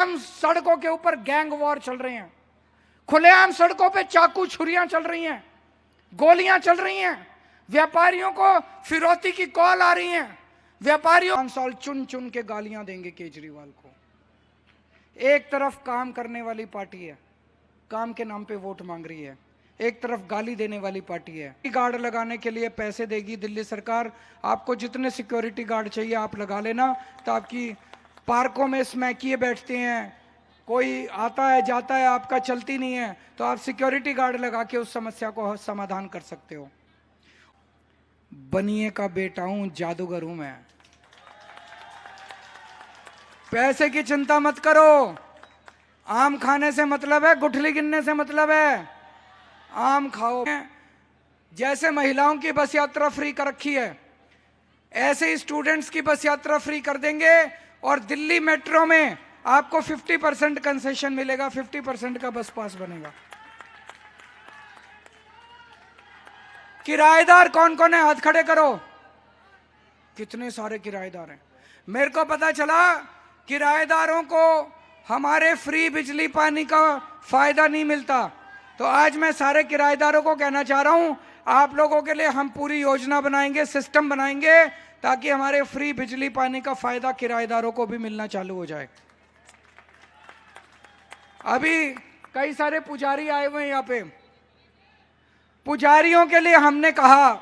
हम सड़कों के ऊपर गैंग वॉर चल रहे हैं, खुलेआम सड़कों पे चाकू छुरियां चल रही हैं, गोलियां चल रही हैं, व्यापारियों को फिरौती की कॉल आ रही हैं, व्यापारियों 5 साल चुन चुन के गालियां देंगे केजरीवाल को। एक तरफ काम करने वाली पार्टी है, काम के नाम पे वोट मांग रही है, एक तरफ गाली देने वाली पार्टी है। गार्ड लगाने के लिए पैसे देगी दिल्ली सरकार, आपको जितने सिक्योरिटी गार्ड चाहिए आप लगा लेना। तो आपकी पार्कों में स्मैकिए बैठते हैं, कोई आता है जाता है, आपका चलती नहीं है, तो आप सिक्योरिटी गार्ड लगा के उस समस्या को समाधान कर सकते हो। बनिए का बेटा हूं, जादूगर हूं मैं। पैसे की चिंता मत करो, आम खाने से मतलब है, गुठली गिनने से मतलब है। आम खाओ। जैसे महिलाओं की बस यात्रा फ्री कर रखी है, ऐसे ही स्टूडेंट्स की बस यात्रा फ्री कर देंगे, और दिल्ली मेट्रो में आपको 50% कंसेशन मिलेगा, 50% का बस पास बनेगा। किराएदार कौन कौन है, हाथ खड़े करो। कितने सारे किराएदार हैं। मेरे को पता चला किराएदारों को हमारे फ्री बिजली पानी का फायदा नहीं मिलता, तो आज मैं सारे किराएदारों को कहना चाह रहा हूं, आप लोगों के लिए हम पूरी योजना बनाएंगे, सिस्टम बनाएंगे, ताकि हमारे फ्री बिजली पानी का फायदा किराएदारों को भी मिलना चालू हो जाए। अभी कई सारे पुजारी आए हुए हैं यहाँ पे। पुजारियों के लिए हमने कहा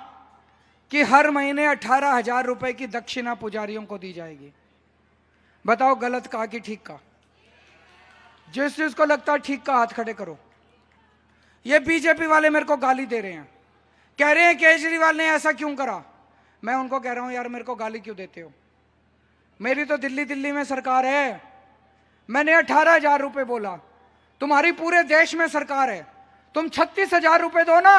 कि हर महीने 18,000 रुपए की दक्षिणा पुजारियों को दी जाएगी। बताओ गलत कहा कि ठीक कहा? जिस जिसको लगता है ठीक का हाथ खड़े करो। ये बीजेपी वाले मेरे को गाली दे रहे हैं, कह रहे हैं केजरीवाल ने ऐसा क्यों करा। मैं उनको कह रहा हूं, यार मेरे को गाली क्यों देते हो? मेरी तो दिल्ली में सरकार है, मैंने 18,000 रुपए बोला। तुम्हारी पूरे देश में सरकार है, तुम 36,000 रुपए दो ना,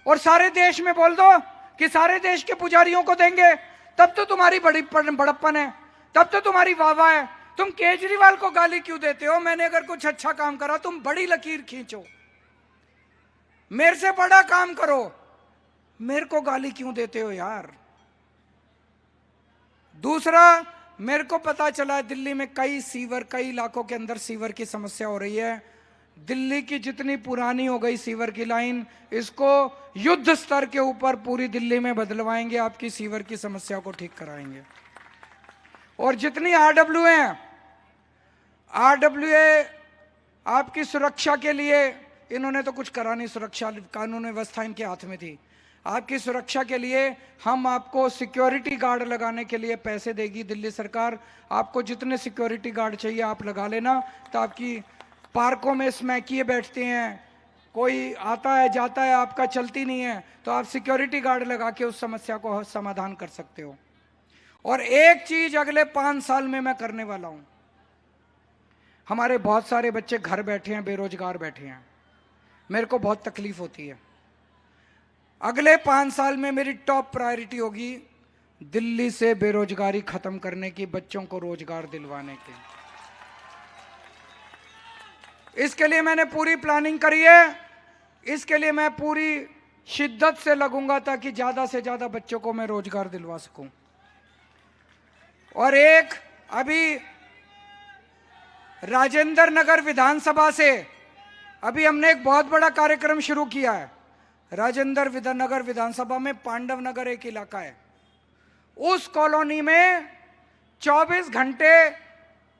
और सारे देश में बोल दो कि सारे देश के पुजारियों को देंगे, तब तो तुम्हारी बड़ी बड़प्पन है, तब तो तुम्हारी वाहवाह है। तुम केजरीवाल को गाली क्यों देते हो? मैंने अगर कुछ अच्छा काम करा तुम बड़ी लकीर खींचो, मेरे से बड़ा काम करो, मेरे को गाली क्यों देते हो यार? दूसरा, मेरे को पता चला दिल्ली में कई इलाकों के अंदर सीवर की समस्या हो रही है। दिल्ली की जितनी पुरानी हो गई सीवर की लाइन, इसको युद्ध स्तर के ऊपर पूरी दिल्ली में बदलवाएंगे, आपकी सीवर की समस्या को ठीक कराएंगे। और जितनी आरडब्ल्यूए आपकी सुरक्षा के लिए, इन्होंने तो कुछ करा नहीं, सुरक्षा कानून व्यवस्था इनके हाथ में थी। आपकी सुरक्षा के लिए हम आपको सिक्योरिटी गार्ड लगाने के लिए पैसे देगी दिल्ली सरकार। आपको जितने सिक्योरिटी गार्ड चाहिए आप लगा लेना। तो आपकी पार्कों में स्मैकिए बैठते हैं, कोई आता है जाता है, आपका चलती नहीं है, तो आप सिक्योरिटी गार्ड लगा के उस समस्या को समाधान कर सकते हो। और एक चीज अगले 5 साल में मैं करने वाला हूं। हमारे बहुत सारे बच्चे घर बैठे हैं, बेरोजगार बैठे हैं, मेरे को बहुत तकलीफ होती है। अगले 5 साल में मेरी टॉप प्रायोरिटी होगी दिल्ली से बेरोजगारी खत्म करने की, बच्चों को रोजगार दिलवाने की। इसके लिए मैंने पूरी प्लानिंग करी है, इसके लिए मैं पूरी शिद्दत से लगूंगा ताकि ज्यादा से ज्यादा बच्चों को मैं रोजगार दिलवा सकूं। और एक अभी राजेंद्र नगर विधानसभा से अभी हमने एक बहुत बड़ा कार्यक्रम शुरू किया है। राजेंद्र नगर विधानसभा में पांडव नगर एक इलाका है, उस कॉलोनी में 24 घंटे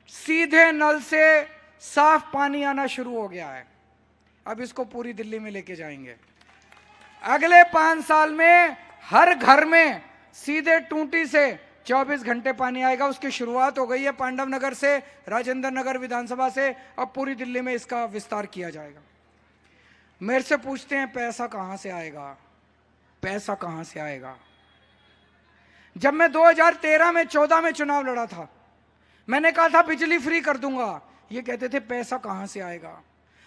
सीधे नल से साफ पानी आना शुरू हो गया है। अब इसको पूरी दिल्ली में लेके जाएंगे। अगले 5 साल में हर घर में सीधे टूटी से 24 घंटे पानी आएगा। उसकी शुरुआत हो गई है पांडव नगर से, राजेंद्र नगर विधानसभा से, अब पूरी दिल्ली में इसका विस्तार किया जाएगा। मेरे से पूछते हैं पैसा कहां से आएगा, पैसा कहां से आएगा? जब मैं 2013 में 14 में चुनाव लड़ा था, मैंने कहा था बिजली फ्री कर दूंगा, ये कहते थे पैसा कहां से आएगा।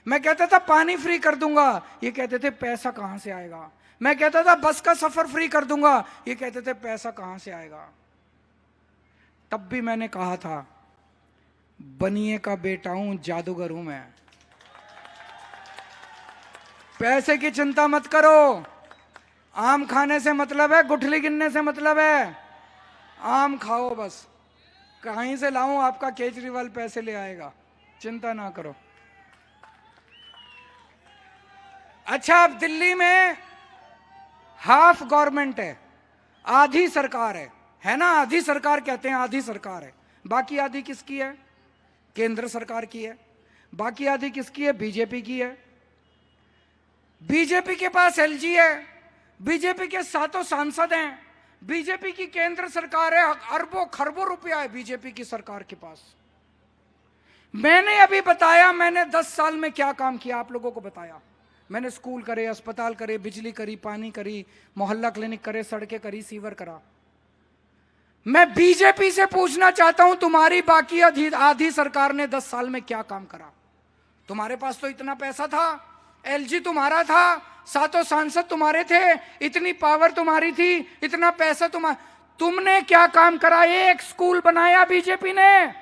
मैं कहता था पानी फ्री कर दूंगा, ये कहते थे पैसा कहां से आएगा। मैं कहता था बस का सफर फ्री कर दूंगा, ये कहते थे पैसा कहां से आएगा। तब भी मैंने कहा था बनिए का बेटा हूं, जादूगर हूं मैं। पैसे की चिंता मत करो, आम खाने से मतलब है, गुठली गिनने से मतलब है। आम खाओ बस। कहीं से लाऊं, आपका केजरीवाल पैसे ले आएगा। चिंता ना करो। अच्छा, अब दिल्ली में हाफ गवर्नमेंट है, आधी सरकार है ना? आधी सरकार कहते हैं, आधी सरकार है। बाकी आधी किसकी है? केंद्र सरकार की है। बाकी आधी किसकी है? बीजेपी की है। बीजेपी के पास एलजी है, बीजेपी के 7 सांसद हैं, बीजेपी की केंद्र सरकार है, अरबों खरबों रुपया है बीजेपी की सरकार के पास। मैंने अभी बताया मैंने 10 साल में क्या काम किया, आप लोगों को बताया। मैंने स्कूल करे, अस्पताल करे, बिजली करी, पानी करी, मोहल्ला क्लिनिक करे, सड़कें करी, सीवर करा। मैं बीजेपी से पूछना चाहता हूं, तुम्हारी बाकी आधी सरकार ने 10 साल में क्या काम करा? तुम्हारे पास तो इतना पैसा था, एलजी तुम्हारा था, 7 सांसद तुम्हारे थे, इतनी पावर तुम्हारी थी, इतना पैसा तुमने क्या काम करा? एक स्कूल बनाया बीजेपी ने,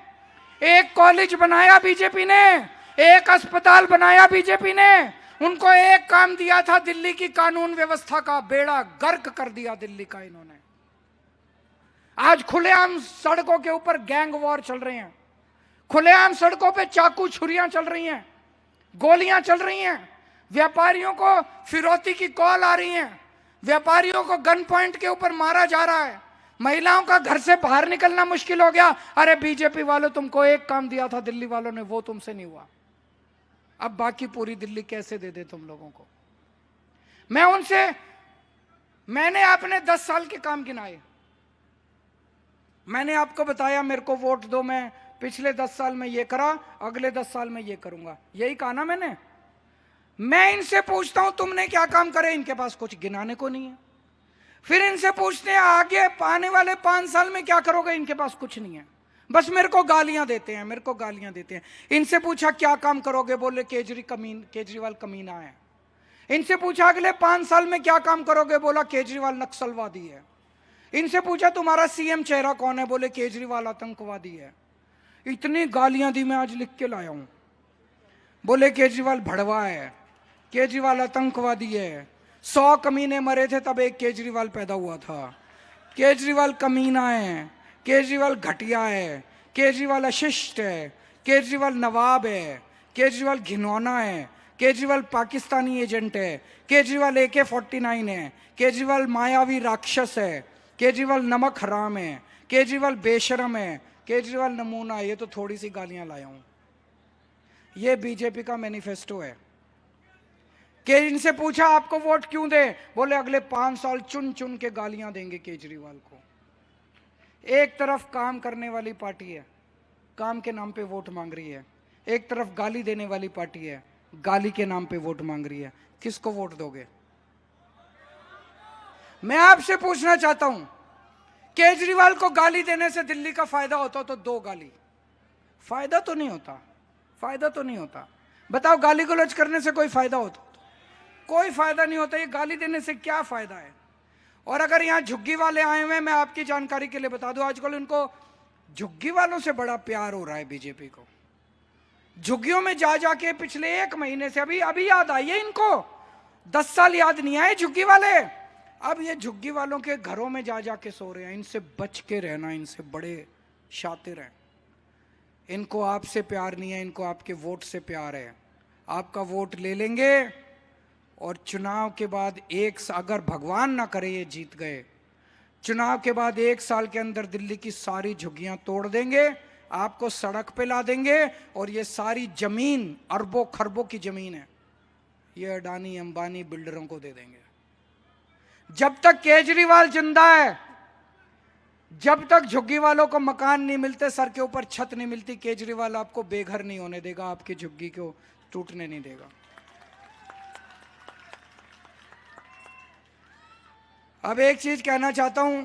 एक कॉलेज बनाया बीजेपी ने, एक अस्पताल बनाया बीजेपी ने। उनको एक काम दिया था, दिल्ली की कानून व्यवस्था का बेड़ा गर्क कर दिया दिल्ली का इन्होंने। आज खुलेआम सड़कों के ऊपर गैंग वॉर चल रहे हैं, खुलेआम सड़कों पे चाकू छुरियां चल रही हैं, गोलियां चल रही हैं, व्यापारियों को फिरौती की कॉल आ रही है, व्यापारियों को गन पॉइंट के ऊपर मारा जा रहा है, महिलाओं का घर से बाहर निकलना मुश्किल हो गया। अरे बीजेपी वालों, तुमको एक काम दिया था दिल्ली वालों ने, वो तुमसे नहीं हुआ। अब बाकी पूरी दिल्ली कैसे दे दे तुम लोगों को? मैंने आपने 10 साल के काम गिनाए, मैंने आपको बताया मेरे को वोट दो, मैं पिछले 10 साल में ये करा, अगले 10 साल में ये करूंगा, यही कहा ना मैंने। मैं इनसे पूछता हूं तुमने क्या काम करे, इनके पास कुछ गिनाने को नहीं है। फिर इनसे पूछते हैं आगे आने वाले 5 साल में क्या करोगे, इनके पास कुछ नहीं है, बस मेरे को गालियां देते हैं, मेरे को गालियां देते हैं। इनसे पूछा क्या काम करोगे, बोले केजरीवाल कमीना है। इनसे पूछा अगले 5 साल में क्या काम करोगे, बोला केजरीवाल नक्सलवादी है। इनसे पूछा तुम्हारा सीएम चेहरा कौन है, बोले केजरीवाल आतंकवादी है। इतनी गालियां दी, मैं आज लिख के लाया हूं। बोले केजरीवाल भड़वा है, केजरीवाल आतंकवादी है, 100 कमीने मरे थे तब एक केजरीवाल पैदा हुआ था, केजरीवाल कमीना है, केजरीवाल घटिया है, केजरीवाल अशिष्ट है, केजरीवाल नवाब है, केजरीवाल घिनौना है, केजरीवाल पाकिस्तानी एजेंट है, केजरीवाल AK-49 है, केजरीवाल मायावी राक्षस है, केजरीवाल नमक हराम है, केजरीवाल बेशरम है, केजरीवाल नमूना है। ये तो थोड़ी सी गालियां लाया हूं, ये बीजेपी का मैनिफेस्टो है। कि इनसे पूछा आपको वोट क्यों दे, बोले अगले 5 साल चुन चुन के गालियां देंगे केजरीवाल को। एक तरफ काम करने वाली पार्टी है, काम के नाम पे वोट मांग रही है, एक तरफ गाली देने वाली पार्टी है, गाली के नाम पे वोट मांग रही है। किसको वोट दोगे? मैं आपसे पूछना चाहता हूं, केजरीवाल को गाली देने से दिल्ली का फायदा होता तो दो गाली, फायदा तो नहीं होता, फायदा तो नहीं होता। बताओ, गाली गलौज करने से कोई फायदा होता? कोई फायदा नहीं होता। ये गाली देने से क्या फायदा है? और अगर यहाँ झुग्गी वाले आए हुए हैं, मैं आपकी जानकारी के लिए बता दूं, आजकल इनको झुग्गी वालों से बड़ा प्यार हो रहा है बीजेपी को। झुग्गियों में जा जाके पिछले 1 महीने से अभी याद आई है इनको, 10 साल याद नहीं आए झुग्गी वाले। अब ये झुग्गी वालों के घरों में जा जाके सो रहे हैं। इनसे बच के रहना, इनसे बड़े शातिर हैं। इनको आपसे प्यार नहीं है, इनको आपके वोट से प्यार है। आपका वोट ले लेंगे और चुनाव के बाद अगर भगवान ना करे ये जीत गए, चुनाव के बाद 1 साल के अंदर दिल्ली की सारी झुग्गियां तोड़ देंगे, आपको सड़क पे ला देंगे और ये सारी जमीन, अरबों खरबों की जमीन है, ये अडानी अंबानी बिल्डरों को दे देंगे। जब तक केजरीवाल जिंदा है, जब तक झुग्गी वालों को मकान नहीं मिलते, सर के ऊपर छत नहीं मिलती, केजरीवाल आपको बेघर नहीं होने देगा, आपकी झुग्गी को टूटने नहीं देगा। अब एक चीज कहना चाहता हूं,